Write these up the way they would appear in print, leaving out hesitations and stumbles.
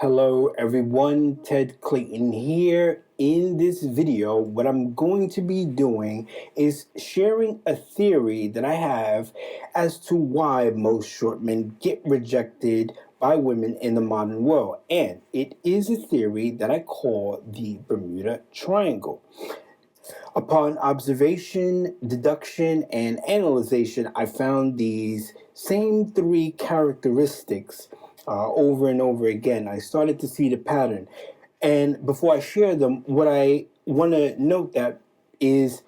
Hello everyone, Ted Clayton here. In this video, what I'm going to be doing is sharing a theory that I have as to why most short men get rejected by women in the modern world. And it is a theory that I call the Bermuda Triangle. Upon observation, deduction, and analyzation, I found these same three characteristics over and over again. I started to see the pattern. And before I share them, what I want to note that is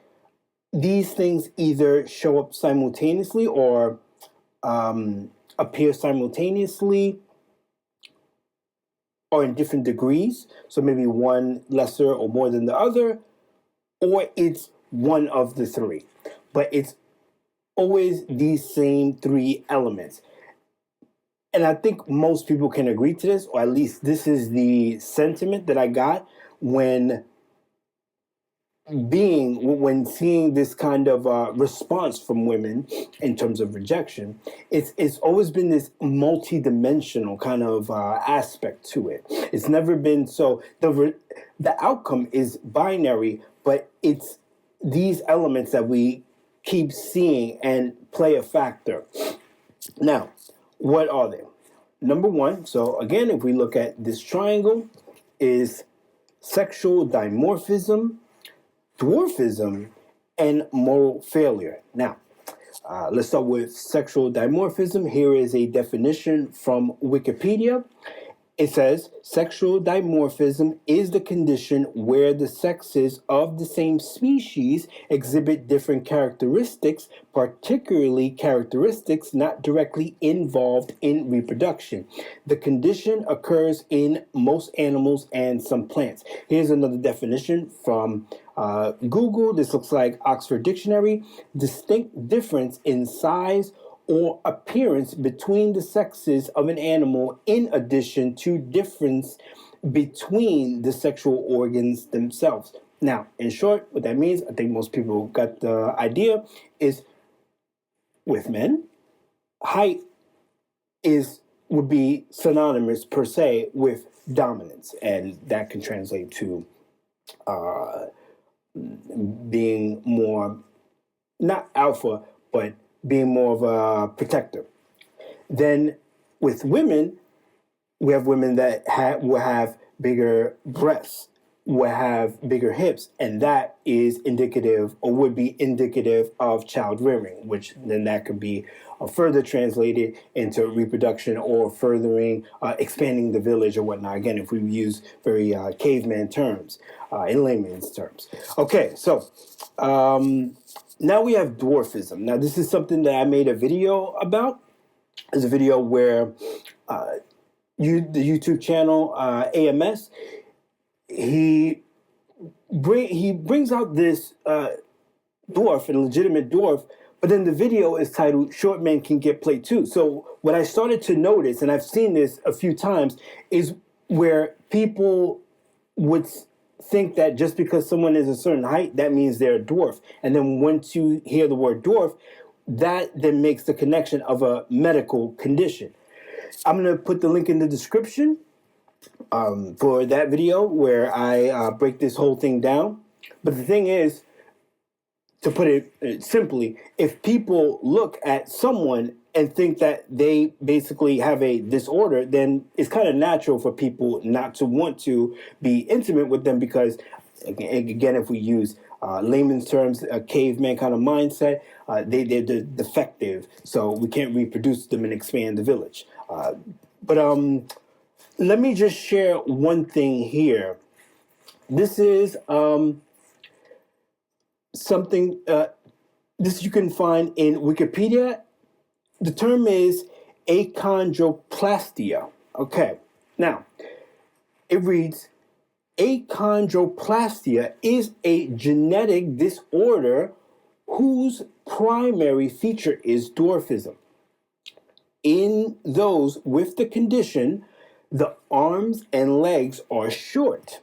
these things either show up simultaneously or appear simultaneously or in different degrees. So maybe one lesser or more than the other, or it's one of the three. But it's always these same three elements. And I think most people can agree to this, or at least this is the sentiment that I got when seeing this kind of response from women in terms of rejection. It's always been this multi-dimensional kind of aspect to it. It's never been so the outcome is binary, but it's these elements that we keep seeing and play a factor. Now, what are they? Number one, so again, if we look at this triangle, is sexual dimorphism, dwarfism, and moral failure. Now, let's start with sexual dimorphism. Here is a definition from Wikipedia. It says, sexual dimorphism is the condition where the sexes of the same species exhibit different characteristics, particularly characteristics not directly involved in reproduction. The condition occurs in most animals and some plants. Here's another definition from Google. This looks like Oxford Dictionary. Distinct difference in size or appearance between the sexes of an animal, in addition to difference between the sexual organs themselves. Now, in short, what that means, I think most people got the idea, is with men, height would be synonymous per se with dominance, and that can translate to being more, not alpha, but being more of a protector. Then with women, we have women that will have bigger breasts, will have bigger hips, and that is indicative or would be indicative of child rearing, which then that could be further translated into reproduction or furthering, expanding the village or whatnot. Again, if we use very caveman terms, in layman's terms. Okay, so now we have dwarfism. Now, this is something that I made a video about. It's a video where the YouTube channel AMS, he brings out this dwarf, a legitimate dwarf, but then the video is titled "Short Men Can Get Played Too." So what I started to notice, and I've seen this a few times, is where people would think that just because someone is a certain height, that means they're a dwarf. And then once you hear the word dwarf, that then makes the connection of a medical condition. I'm going to put the link in the description for that video where I break this whole thing down. But the thing is, to put it simply, if people look at someone and think that they basically have a disorder, then it's kind of natural for people not to want to be intimate with them because, again, if we use layman's terms, a caveman kind of mindset, they're defective, so we can't reproduce them and expand the village. But let me just share one thing here. This is something this you can find in Wikipedia. The term is achondroplastia. Okay, now it reads, achondroplastia is a genetic disorder whose primary feature is dwarfism. In those with the condition, the arms and legs are short,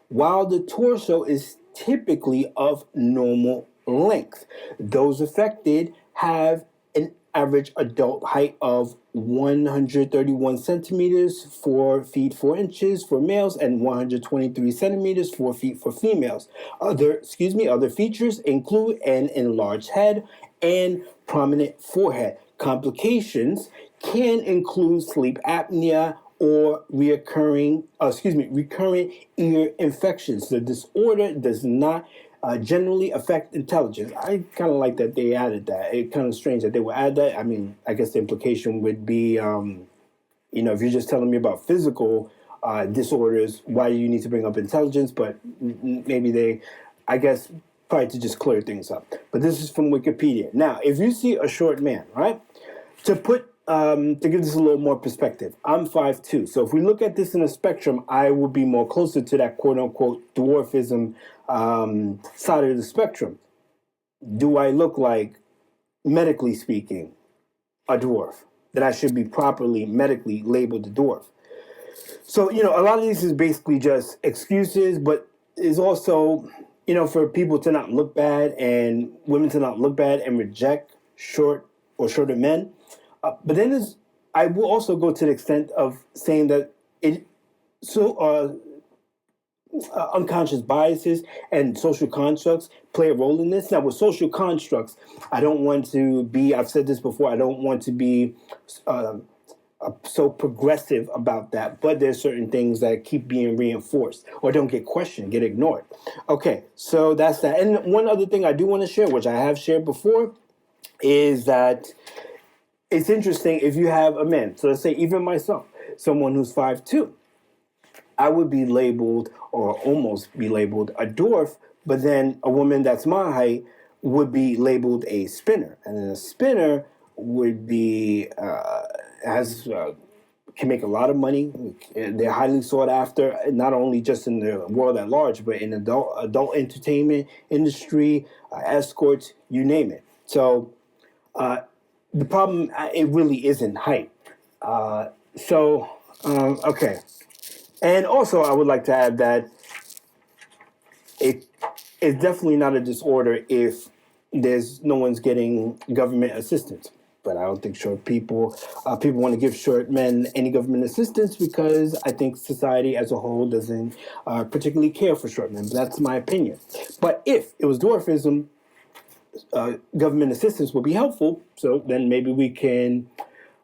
while the torso is typically of normal length. Those affected have an average adult height of 131 centimeters, 4 feet 4 inches for males, and 123 centimeters, 4 feet for females. Other features include an enlarged head and prominent forehead. Complications can include sleep apnea or recurrent ear infections. The disorder does not generally affect intelligence. I kind of like that they added that. It's kind of strange that they would add that. I mean, I guess the implication would be, if you're just telling me about physical disorders, why do you need to bring up intelligence? But maybe they, I guess, probably to just clear things up. But this is from Wikipedia. Now, if you see a short man, right, to give this a little more perspective, I'm 5'2". So if we look at this in a spectrum, I will be more closer to that quote-unquote dwarfism side of the spectrum. Do I look like, medically speaking, a dwarf? That I should be properly medically labeled a dwarf? So, a lot of these is basically just excuses, but is also, for people to not look bad and women to not look bad and reject short or shorter men. But then I will also go to the extent of saying that unconscious biases and social constructs play a role in this. Now, with social constructs, I don't want to be, I've said this before, I don't want to be so progressive about that, but there's certain things that keep being reinforced or don't get questioned, get ignored. Okay, so that's that. And one other thing I do want to share, which I have shared before, is that it's interesting if you have a man, so let's say even myself, someone who's 5'2", I would be labeled or almost be labeled a dwarf, but then a woman that's my height would be labeled a spinner. And then a spinner would be, can make a lot of money. They're highly sought after, not only just in the world at large, but in adult entertainment industry, escorts, you name it. So, the problem, it really isn't height. Okay. And also, I would like to add that it's definitely not a disorder if there's no one's getting government assistance. But I don't think short people want to give short men any government assistance because I think society as a whole doesn't particularly care for short men. That's my opinion. But if it was dwarfism, government assistance would be helpful. So then maybe we can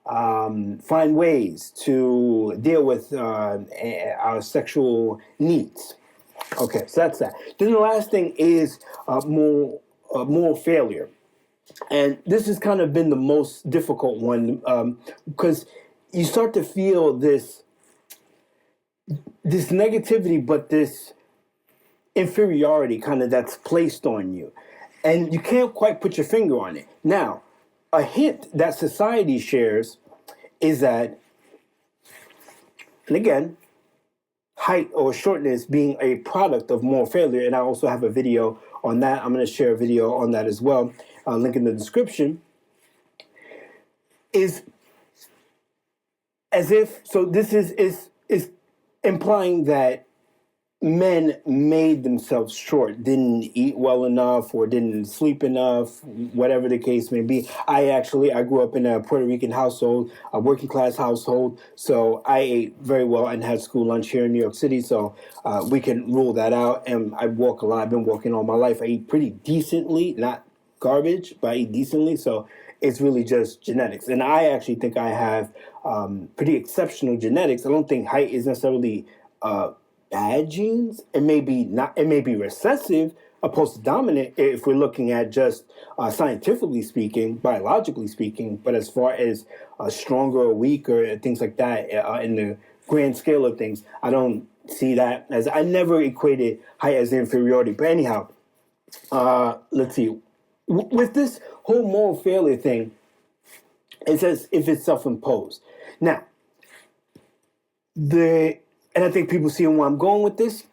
find ways to deal with our sexual needs. Okay, so that's that. Then the last thing is moral failure. And this has kind of been the most difficult one because you start to feel this negativity, but this inferiority kind of that's placed on you. And you can't quite put your finger on it. Now, a hint that society shares is that, and again, height or shortness being a product of moral failure, and I also have a video on that. I'm going to share a video on that as well, link in the description, is as if, so this is implying that men made themselves short, didn't eat well enough or didn't sleep enough, whatever the case may be. I grew up in a Puerto Rican household, a working class household, so I ate very well and had school lunch here in New York City, so we can rule that out. And I walk a lot. I've been walking all my life. I eat pretty decently, not garbage, but I eat decently, so it's really just genetics. And I actually think I have pretty exceptional genetics. I don't think height is necessarily bad genes. It may be not. It may be recessive opposed to dominant if we're looking at just scientifically speaking, biologically speaking. But as far as stronger or weaker and things like that in the grand scale of things, I don't see that as. I never equated height as inferiority. But anyhow, let's see. With this whole moral failure thing, it says if it's self-imposed. Now, and I think people see where I'm going with this.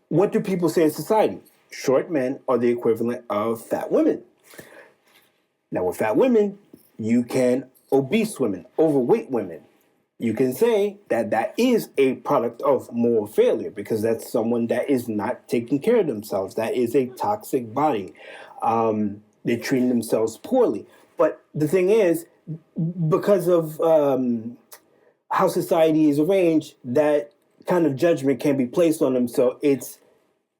What do people say in society? Short men are the equivalent of fat women. Now, with fat women, you can obese women, overweight women. You can say that that is a product of moral failure because that's someone that is not taking care of themselves. That is a toxic body. They're treating themselves poorly. But the thing is, because of how society is arranged, that kind of judgment can be placed on them. So it's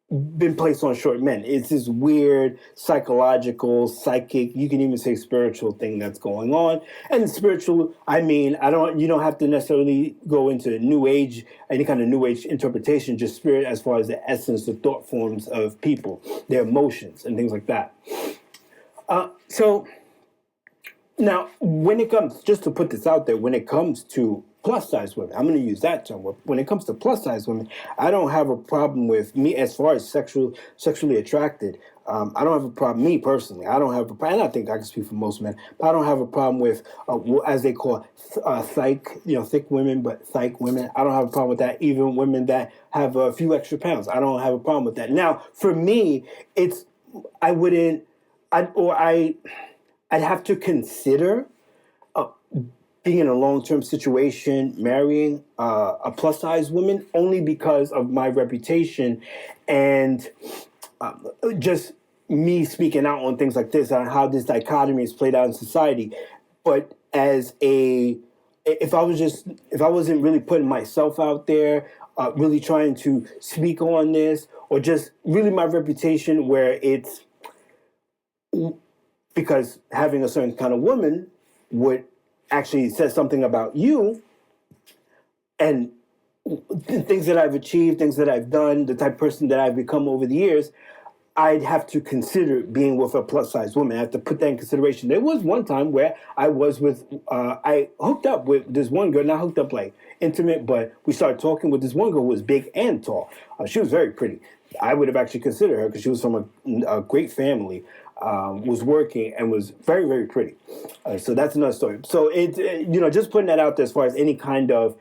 been placed on short men. It's this weird psychological, psychic, you can even say spiritual thing that's going on. And spiritual, I mean, you don't have to necessarily go into new age, any kind of new age interpretation, just spirit as far as the essence, the thought forms of people, their emotions and things like that. So now, when it comes, just to put this out there, when it comes to plus size women, I'm going to use that term. When it comes to plus size women, I don't have a problem with me as far as sexually attracted. I don't have a problem, me personally. I don't have a problem, and I think I can speak for most men, but I don't have a problem with, as they call thick women, but psych women. I don't have a problem with that. Even women that have a few extra pounds, I don't have a problem with that. Now, for me, I'd have to consider being in a long-term situation, marrying a plus-size woman, only because of my reputation and just me speaking out on things like this, on how this dichotomy is played out in society. But if I wasn't really putting myself out there, really trying to speak on this, or just really my reputation, where it's because having a certain kind of woman would actually say something about you and things that I've achieved, things that I've done, the type of person that I've become over the years, I'd have to consider being with a plus-size woman. I have to put that in consideration. There was one time where I hooked up with this one girl, not hooked up like intimate, but we started talking with this one girl who was big and tall. She was very pretty. I would have actually considered her because she was from a great family. Was working and was very, very pretty. So that's another story. So just putting that out there as far as any kind of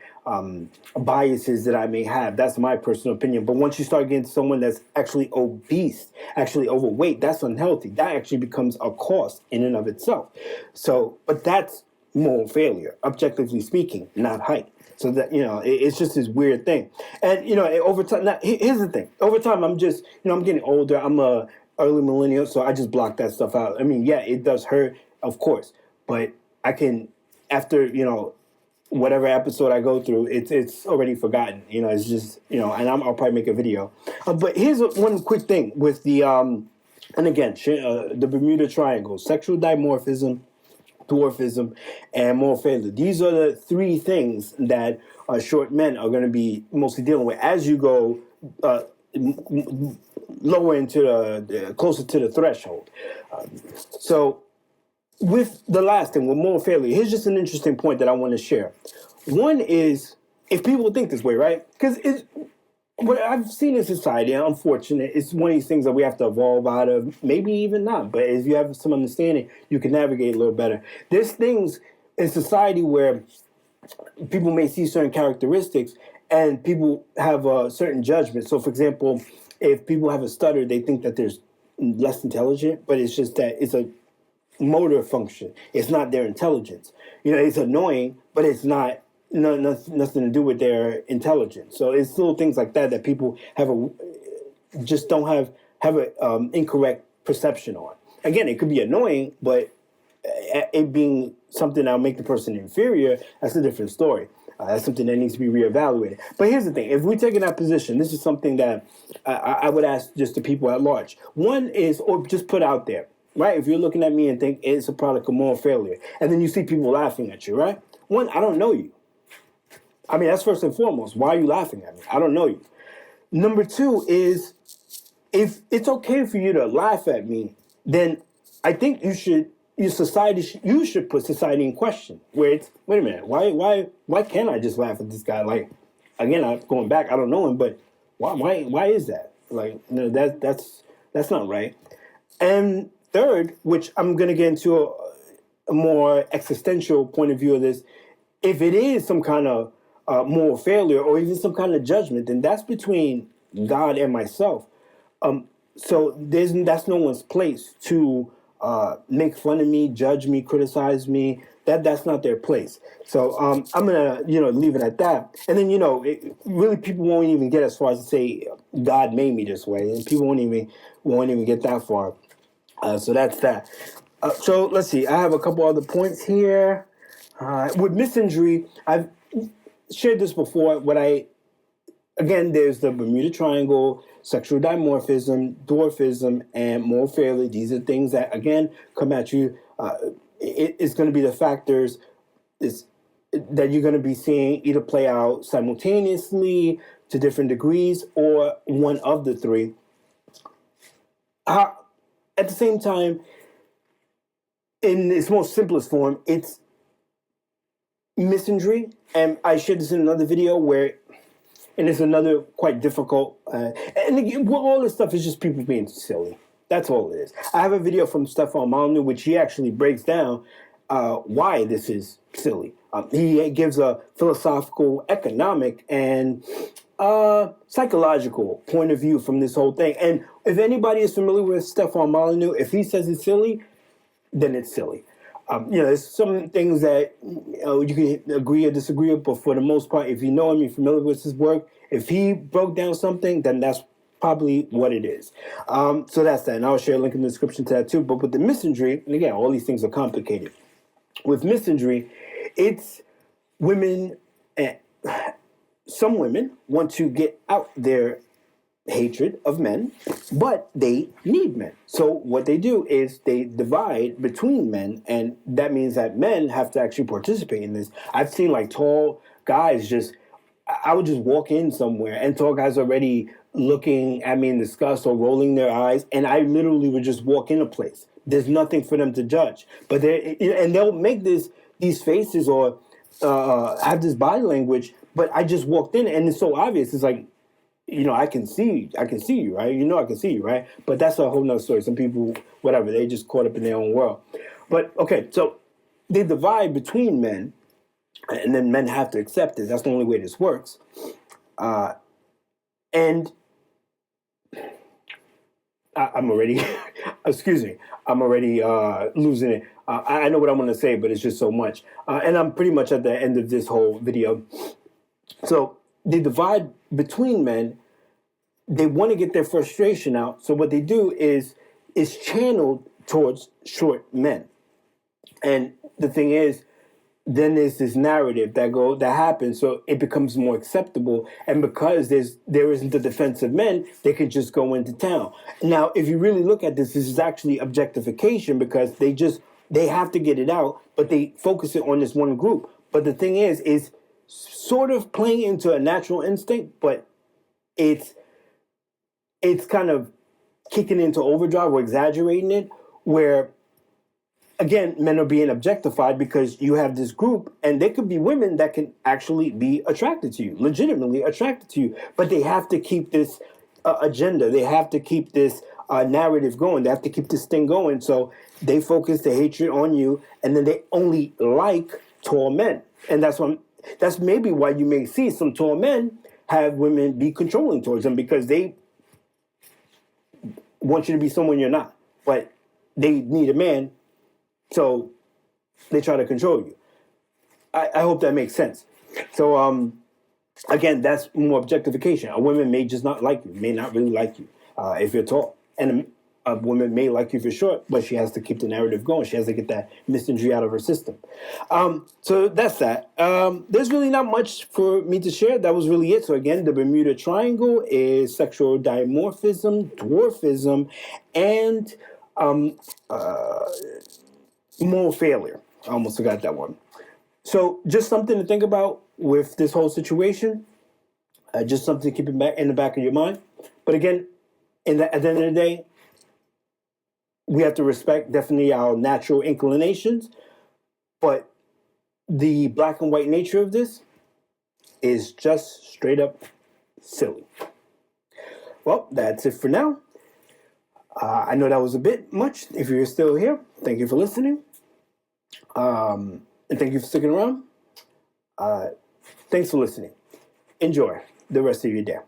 biases that I may have, that's my personal opinion. But once you start getting someone that's actually obese, actually overweight, that's unhealthy. That actually becomes a cost in and of itself. So, but that's moral failure, objectively speaking, not height. So that, it's just this weird thing. And, over time, now, here's the thing. Over time, I'm just, I'm getting older. I'm a early millennial, so I just block that stuff out. I mean, yeah, it does hurt, of course, but I can, after, whatever episode I go through, it's already forgotten. It's just, and I'll probably make a video. But here's one quick thing with the, and again, the Bermuda Triangle: sexual dimorphism, dwarfism, and moral failure. These are the three things that short men are going to be mostly dealing with as you go lower into closer to the threshold. So with the last thing, with moral failure, here's just an interesting point that I want to share. One is, if people think this way, right? Because what I've seen in society, unfortunate, it's one of these things that we have to evolve out of, maybe even not, but if you have some understanding, you can navigate a little better. There's things in society where people may see certain characteristics and people have a certain judgment. So, for example, if people have a stutter, they think that they're less intelligent, but it's just that it's a motor function. It's not their intelligence. It's annoying, but it's not nothing to do with their intelligence. So it's little things like that people just don't have an incorrect perception on. Again, it could be annoying, but it being something that'll make the person inferior, that's a different story. That's something that needs to be reevaluated. But here's the thing. If we take in that position, this is something that I would ask just the people at large. One is, or just put out there, right? If you're looking at me and think it's a product of moral failure, and then you see people laughing at you, right? One, I don't know you. I mean, that's first and foremost. Why are you laughing at me? I don't know you. Number two is, if it's okay for you to laugh at me, then I think you should put society in question. Where it's, wait a minute, why can't I just laugh at this guy? Like, again, I'm going back, I don't know him, but why is that? Like, that's not right. And third, which I'm gonna get into a more existential point of view of this, if it is some kind of moral failure or even some kind of judgment, then that's between God and myself. So that's no one's place to make fun of me, judge me, criticize me. That's not their place. So I'm gonna leave it at that. And then really people won't even get as far as to say God made me this way, and people won't even get that far. So that's that. So let's see. I have a couple other points here. With misinjury, I've shared this before. Again, there's the Bermuda Triangle, sexual dimorphism, dwarfism, and moral failure. These are things that, again, come at you. It's going to be the factors that you're going to be seeing either play out simultaneously to different degrees or one of the three. At the same time, in its most simplest form, it's misinjury. And I shared this in another video and it's another quite difficult. And again, all this stuff is just people being silly. That's all it is. I have a video from Stefan Molyneux, which he actually breaks down why this is silly. He gives a philosophical, economic, and psychological point of view from this whole thing. And if anybody is familiar with Stefan Molyneux, if he says it's silly, then it's silly. There's some things that you can agree or disagree with, but for the most part, if you know him, you're familiar with his work, if he broke down something, then that's probably what it is. So that's that. And I'll share a link in the description to that too. But with the misinjury, and again, all these things are complicated. With misinjury, it's women, some women want to get out their hatred of men, but they need men. So what they do is they divide between men, and that means that men have to actually participate in this. I've seen like tall guys I would just walk in somewhere and tall guys already looking at me in disgust or rolling their eyes, and I literally would just walk in a place. There's nothing for them to judge, but they'll make these faces or have this body language, but I just walked in and it's so obvious. It's like, I can see you, right? I can see you, right? But that's a whole nother story. Some people, whatever, they just caught up in their own world. But okay, so they divide between men, and then men have to accept it. That's the only way this works. And I'm already, excuse me, I'm already losing it. I know what I'm going to say, but it's just so much. And I'm pretty much at the end of this whole video. So they divide between men. They want to get their frustration out. So what they do is channeled towards short men. And the thing is, then there's this narrative that happens, so it becomes more acceptable. And because there isn't the defense of men, they can just go into town. Now, if you really look at this is actually objectification, because they have to get it out, but they focus it on this one group. But the thing is sort of playing into a natural instinct, but it's kind of kicking into overdrive or exaggerating it, where again, men are being objectified because you have this group, and they could be women that can actually be attracted to you, legitimately attracted to you, but they have to keep this agenda. They have to keep this narrative going. They have to keep this thing going. So they focus the hatred on you, and then they only like tall men. And that's maybe why you may see some tall men have women be controlling towards them, because they want you to be someone you're not, but they need a man. So they try to control you. I hope that makes sense. So again, that's more objectification. A woman may just not like you, may not really like you if you're tall. And a woman may like you if you're short, but she has to keep the narrative going. She has to get that misinjury out of her system. So that's that. There's really not much for me to share. That was really it. So again, the Bermuda Triangle is sexual dimorphism, dwarfism, and moral failure. I almost forgot that one. So just something to think about with this whole situation. Just something to keep in the back of your mind. But again, at the end of the day, we have to respect definitely our natural inclinations. But the black and white nature of this is just straight up silly. Well, that's it for now. I know that was a bit much. If you're still here, thank you for listening. And thank you for sticking around. Thanks for listening. Enjoy the rest of your day.